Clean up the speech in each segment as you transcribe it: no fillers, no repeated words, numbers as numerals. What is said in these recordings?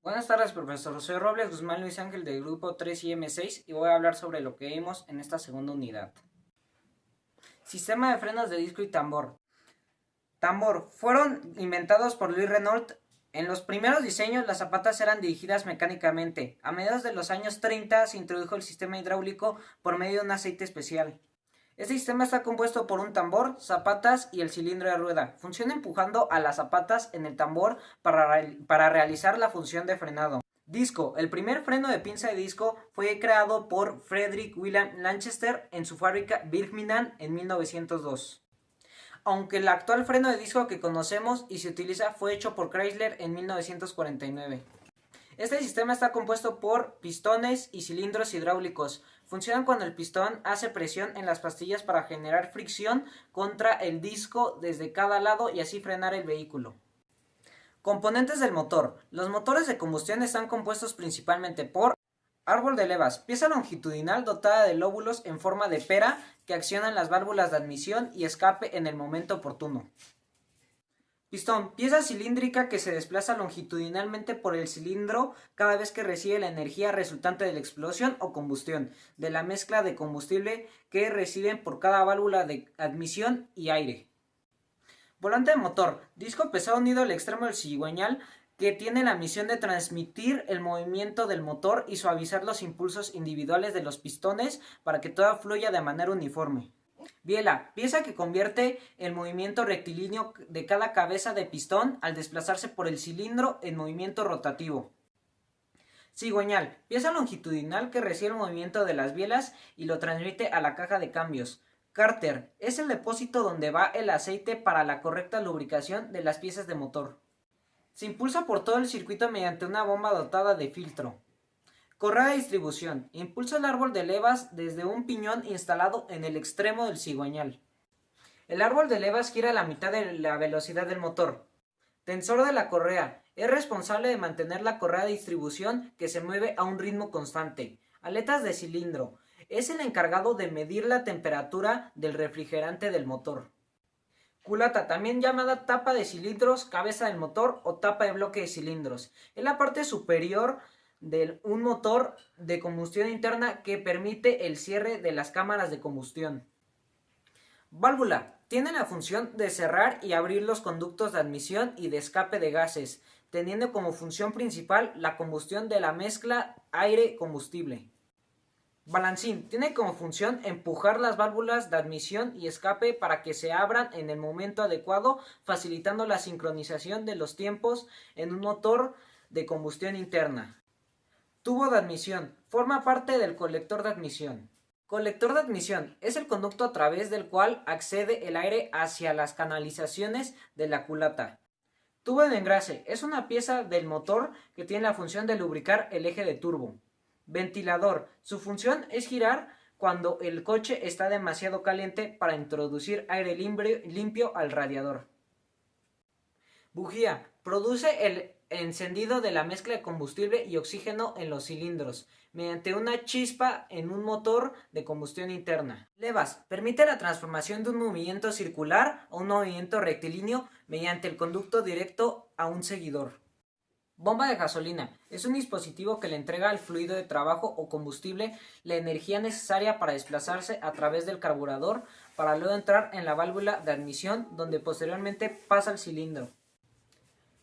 Buenas tardes, profesor. Soy Robles Guzmán Luis Ángel del grupo 3 m 6 y voy a hablar sobre lo que vimos en esta segunda unidad. Sistema de frenos de disco y tambor. Tambor. Fueron inventados por Louis Renault. En los primeros diseños las zapatas eran dirigidas mecánicamente. A mediados de los años 30 se introdujo el sistema hidráulico por medio de un aceite especial. Este sistema está compuesto por un tambor, zapatas y el cilindro de rueda. Funciona empujando a las zapatas en el tambor para realizar la función de frenado. Disco. El primer freno de pinza de disco fue creado por Frederick William Lanchester en su fábrica Birmingham en 1902. Aunque el actual freno de disco que conocemos y se utiliza fue hecho por Chrysler en 1949. Este sistema está compuesto por pistones y cilindros hidráulicos. Funcionan cuando el pistón hace presión en las pastillas para generar fricción contra el disco desde cada lado y así frenar el vehículo. Componentes del motor. Los motores de combustión están compuestos principalmente por árbol de levas, pieza longitudinal dotada de lóbulos en forma de pera que accionan las válvulas de admisión y escape en el momento oportuno. Pistón, pieza cilíndrica que se desplaza longitudinalmente por el cilindro cada vez que recibe la energía resultante de la explosión o combustión de la mezcla de combustible que reciben por cada válvula de admisión y aire. Volante de motor, disco pesado unido al extremo del cigüeñal que tiene la misión de transmitir el movimiento del motor y suavizar los impulsos individuales de los pistones para que todo fluya de manera uniforme. Biela, pieza que convierte el movimiento rectilíneo de cada cabeza de pistón al desplazarse por el cilindro en movimiento rotativo. Cigüeñal, pieza longitudinal que recibe el movimiento de las bielas y lo transmite a la caja de cambios. Cárter, es el depósito donde va el aceite para la correcta lubricación de las piezas de motor. Se impulsa por todo el circuito mediante una bomba dotada de filtro. Correa de distribución. Impulsa el árbol de levas desde un piñón instalado en el extremo del cigüeñal. El árbol de levas gira a la mitad de la velocidad del motor. Tensor de la correa. Es responsable de mantener la correa de distribución que se mueve a un ritmo constante. Aletas de cilindro. Es el encargado de medir la temperatura del refrigerante del motor. Culata, también llamada tapa de cilindros, cabeza del motor o tapa de bloque de cilindros. Es la parte superior de un motor de combustión interna que permite el cierre de las cámaras de combustión. Válvula. Tiene la función de cerrar y abrir los conductos de admisión y de escape de gases, teniendo como función principal la combustión de la mezcla aire-combustible. Balancín. Tiene como función empujar las válvulas de admisión y escape para que se abran en el momento adecuado, facilitando la sincronización de los tiempos en un motor de combustión interna. Tubo de admisión. Forma parte del colector de admisión. Colector de admisión es el conducto a través del cual accede el aire hacia las canalizaciones de la culata. Tubo de engrase es una pieza del motor que tiene la función de lubricar el eje de turbo. Ventilador. Su función es girar cuando el coche está demasiado caliente para introducir aire limpio al radiador. Bujía. Produce el encendido de la mezcla de combustible y oxígeno en los cilindros, mediante una chispa en un motor de combustión interna. Levas. Permite la transformación de un movimiento circular a un movimiento rectilíneo mediante el conducto directo a un seguidor. Bomba de gasolina. Es un dispositivo que le entrega al fluido de trabajo o combustible la energía necesaria para desplazarse a través del carburador para luego entrar en la válvula de admisión donde posteriormente pasa al cilindro.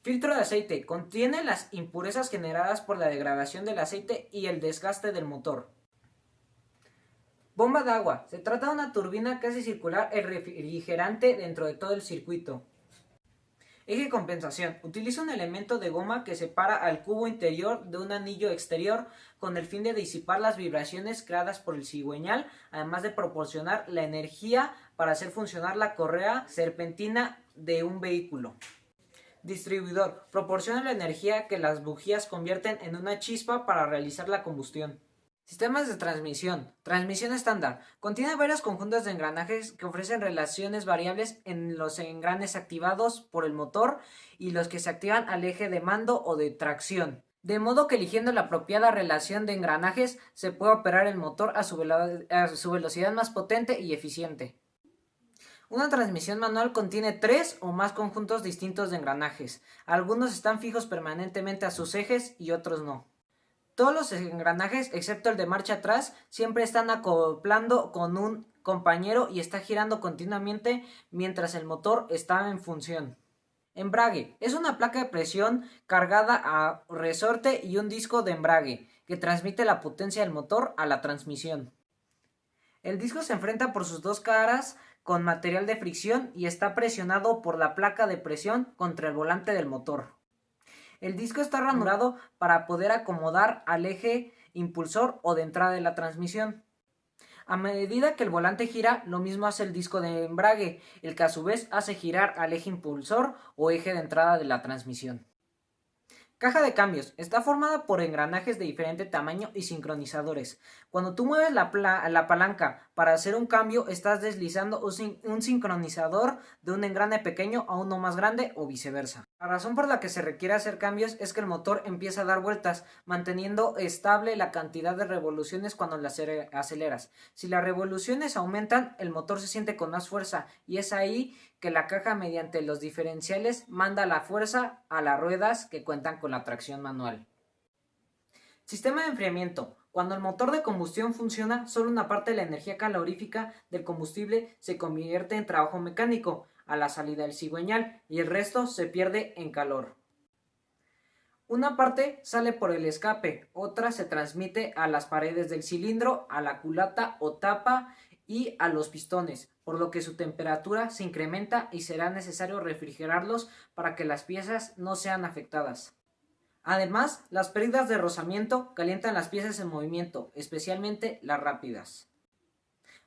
Filtro de aceite. Contiene las impurezas generadas por la degradación del aceite y el desgaste del motor. Bomba de agua. Se trata de una turbina casi circular y refrigerante dentro de todo el circuito. Eje de compensación. Utiliza un elemento de goma que separa al cubo interior de un anillo exterior con el fin de disipar las vibraciones creadas por el cigüeñal, además de proporcionar la energía para hacer funcionar la correa serpentina de un vehículo. Distribuidor. Proporciona la energía que las bujías convierten en una chispa para realizar la combustión. Sistemas de transmisión. Transmisión estándar. Contiene varios conjuntos de engranajes que ofrecen relaciones variables en los engranes activados por el motor y los que se activan al eje de mando o de tracción. De modo que eligiendo la apropiada relación de engranajes se puede operar el motor a su velocidad más potente y eficiente. Una transmisión manual contiene 3 o más conjuntos distintos de engranajes. Algunos están fijos permanentemente a sus ejes y otros no. Todos los engranajes, excepto el de marcha atrás, siempre están acoplando con un compañero y está girando continuamente mientras el motor está en función. Embrague. Es una placa de presión cargada a resorte y un disco de embrague que transmite la potencia del motor a la transmisión. El disco se enfrenta por sus dos caras con material de fricción y está presionado por la placa de presión contra el volante del motor. El disco está ranurado para poder acomodar al eje impulsor o de entrada de la transmisión. A medida que el volante gira, lo mismo hace el disco de embrague, el que a su vez hace girar al eje impulsor o eje de entrada de la transmisión. Caja de cambios. Está formada por engranajes de diferente tamaño y sincronizadores. Cuando tú mueves la palanca para hacer un cambio, estás deslizando un sincronizador de un engrane pequeño a uno más grande o viceversa. La razón por la que se requiere hacer cambios es que el motor empieza a dar vueltas, manteniendo estable la cantidad de revoluciones cuando la aceleras. Si las revoluciones aumentan, el motor se siente con más fuerza y es ahí que la caja mediante los diferenciales manda la fuerza a las ruedas que cuentan con la tracción manual. Sistema de enfriamiento. Cuando el motor de combustión funciona, solo una parte de la energía calorífica del combustible se convierte en trabajo mecánico a la salida del cigüeñal y el resto se pierde en calor. Una parte sale por el escape, otra se transmite a las paredes del cilindro, a la culata o tapa y a los pistones, por lo que su temperatura se incrementa y será necesario refrigerarlos para que las piezas no sean afectadas. Además, las pérdidas de rozamiento calientan las piezas en movimiento, especialmente las rápidas.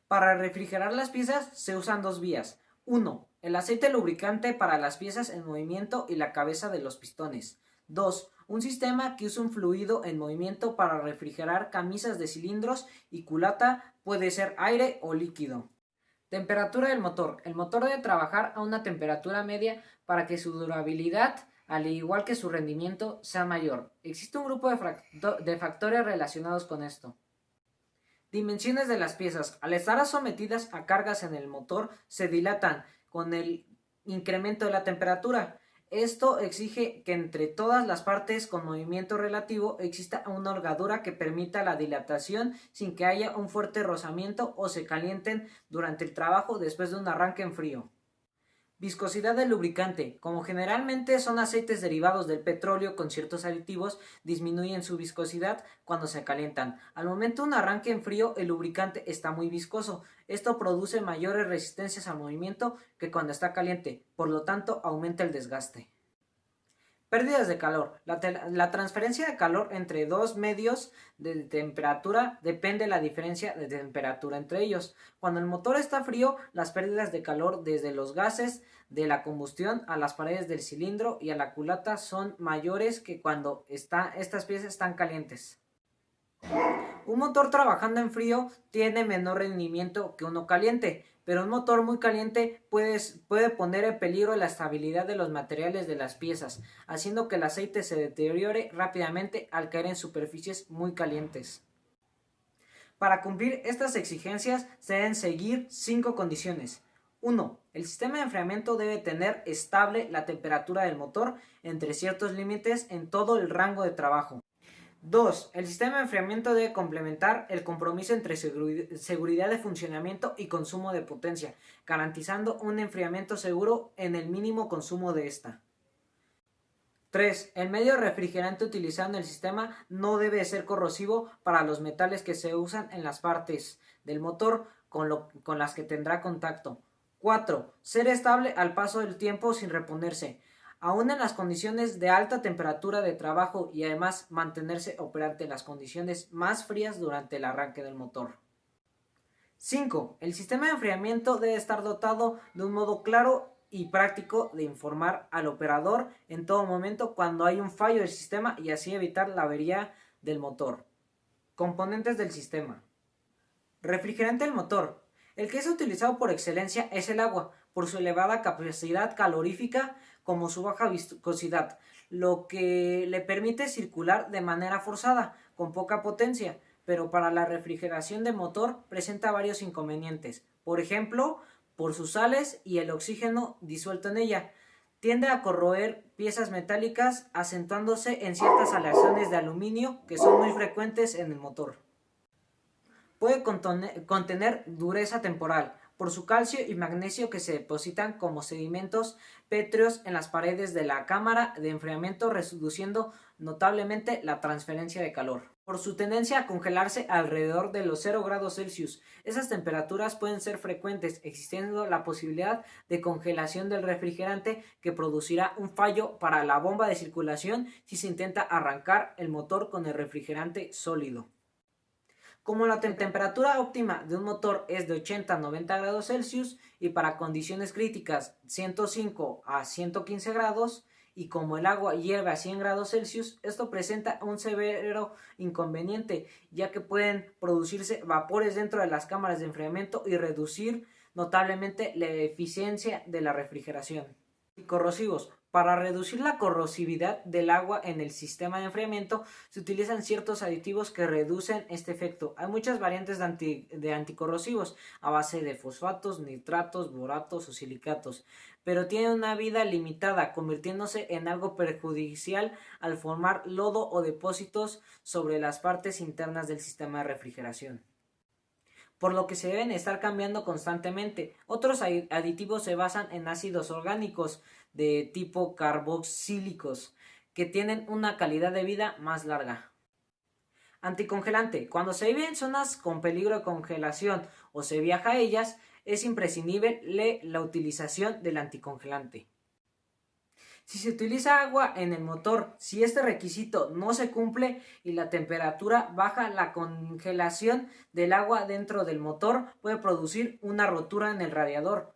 Para refrigerar las piezas se usan dos vías. 1. El aceite lubricante para las piezas en movimiento y la cabeza de los pistones. 2. Un sistema que usa un fluido en movimiento para refrigerar camisas de cilindros y culata, puede ser aire o líquido. Temperatura del motor. El motor debe trabajar a una temperatura media para que su durabilidad, al igual que su rendimiento, sea mayor. Existe un grupo de factores relacionados con esto. Dimensiones de las piezas. Al estar sometidas a cargas en el motor, se dilatan con el incremento de la temperatura. Esto exige que entre todas las partes con movimiento relativo exista una holgadura que permita la dilatación sin que haya un fuerte rozamiento o se calienten durante el trabajo después de un arranque en frío. Viscosidad del lubricante. Como generalmente son aceites derivados del petróleo con ciertos aditivos, disminuyen su viscosidad cuando se calientan. Al momento de un arranque en frío, el lubricante está muy viscoso. Esto produce mayores resistencias al movimiento que cuando está caliente, por lo tanto aumenta el desgaste. Pérdidas de calor. La transferencia de calor entre dos medios de temperatura depende de la diferencia de temperatura entre ellos. Cuando el motor está frío, las pérdidas de calor desde los gases de la combustión a las paredes del cilindro y a la culata son mayores que cuando estas piezas están calientes. Un motor trabajando en frío tiene menor rendimiento que uno caliente, pero un motor muy caliente puede poner en peligro la estabilidad de los materiales de las piezas, haciendo que el aceite se deteriore rápidamente al caer en superficies muy calientes. Para cumplir estas exigencias se deben seguir 5 condiciones. 1. El sistema de enfriamiento debe tener estable la temperatura del motor entre ciertos límites en todo el rango de trabajo. 2. El sistema de enfriamiento debe complementar el compromiso entre seguridad de funcionamiento y consumo de potencia, garantizando un enfriamiento seguro en el mínimo consumo de esta. 3. El medio refrigerante utilizado en el sistema no debe ser corrosivo para los metales que se usan en las partes del motor con las que tendrá contacto. 4. Ser estable al paso del tiempo sin reponerse, aún en las condiciones de alta temperatura de trabajo y además mantenerse operante en las condiciones más frías durante el arranque del motor. 5. El sistema de enfriamiento debe estar dotado de un modo claro y práctico de informar al operador en todo momento cuando hay un fallo del sistema y así evitar la avería del motor. Componentes del sistema. Refrigerante del motor. El que es utilizado por excelencia es el agua, por su elevada capacidad calorífica como su baja viscosidad, lo que le permite circular de manera forzada, con poca potencia, pero para la refrigeración de motor presenta varios inconvenientes. Por ejemplo, por sus sales y el oxígeno disuelto en ella. Tiende a corroer piezas metálicas, acentuándose en ciertas aleaciones de aluminio que son muy frecuentes en el motor. Puede contener dureza temporal por su calcio y magnesio que se depositan como sedimentos pétreos en las paredes de la cámara de enfriamiento, reduciendo notablemente la transferencia de calor. Por su tendencia a congelarse alrededor de los 0 grados Celsius, esas temperaturas pueden ser frecuentes, existiendo la posibilidad de congelación del refrigerante que producirá un fallo para la bomba de circulación si se intenta arrancar el motor con el refrigerante sólido. Como la temperatura óptima de un motor es de 80 a 90 grados Celsius y para condiciones críticas 105 a 115 grados, y como el agua hierve a 100 grados Celsius, esto presenta un severo inconveniente, ya que pueden producirse vapores dentro de las cámaras de enfriamiento y reducir notablemente la eficiencia de la refrigeración. Corrosivos. Para reducir la corrosividad del agua en el sistema de enfriamiento se utilizan ciertos aditivos que reducen este efecto. Hay muchas variantes de anticorrosivos a base de fosfatos, nitratos, boratos o silicatos, pero tienen una vida limitada, convirtiéndose en algo perjudicial al formar lodo o depósitos sobre las partes internas del sistema de refrigeración, por lo que se deben estar cambiando constantemente. Otros aditivos se basan en ácidos orgánicos de tipo carboxílicos, que tienen una calidad de vida más larga. Anticongelante. Cuando se vive en zonas con peligro de congelación o se viaja a ellas, es imprescindible la utilización del anticongelante. Si se utiliza agua en el motor, si este requisito no se cumple y la temperatura baja, la congelación del agua dentro del motor puede producir una rotura en el radiador.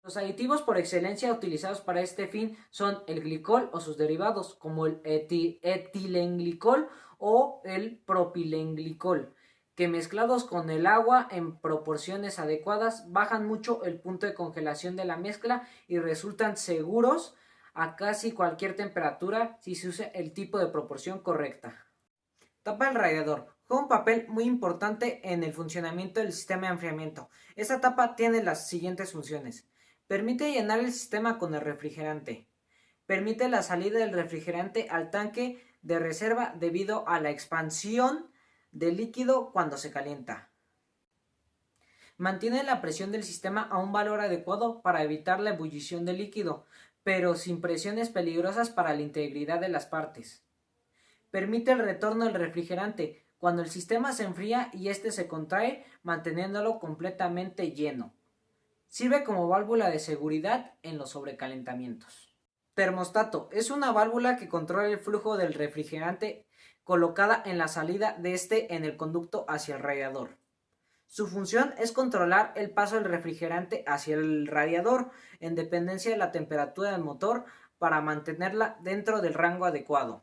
Los aditivos por excelencia utilizados para este fin son el glicol o sus derivados, como el etilenglicol o el propilenglicol, que mezclados con el agua en proporciones adecuadas bajan mucho el punto de congelación de la mezcla y resultan seguros a casi cualquier temperatura si se usa el tipo de proporción correcta. Tapa del radiador. Juega un papel muy importante en el funcionamiento del sistema de enfriamiento. Esta tapa tiene las siguientes funciones. Permite llenar el sistema con el refrigerante. Permite la salida del refrigerante al tanque de reserva debido a la expansión del líquido cuando se calienta. Mantiene la presión del sistema a un valor adecuado para evitar la ebullición del líquido, pero sin presiones peligrosas para la integridad de las partes. Permite el retorno del refrigerante cuando el sistema se enfría y éste se contrae, manteniéndolo completamente lleno. Sirve como válvula de seguridad en los sobrecalentamientos. Termostato. Es una válvula que controla el flujo del refrigerante colocada en la salida de este en el conducto hacia el radiador. Su función es controlar el paso del refrigerante hacia el radiador en dependencia de la temperatura del motor para mantenerla dentro del rango adecuado.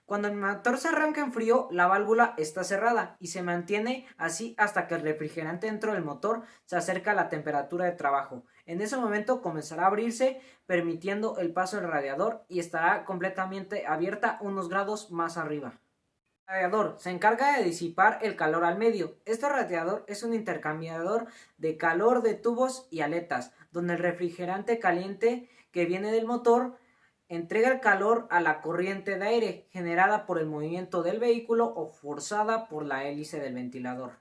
Cuando el motor se arranca en frío, la válvula está cerrada y se mantiene así hasta que el refrigerante dentro del motor se acerca a la temperatura de trabajo. En ese momento comenzará a abrirse, permitiendo el paso del radiador y estará completamente abierta unos grados más arriba. El radiador se encarga de disipar el calor al medio. Este radiador es un intercambiador de calor de tubos y aletas, donde el refrigerante caliente que viene del motor entrega el calor a la corriente de aire generada por el movimiento del vehículo o forzada por la hélice del ventilador.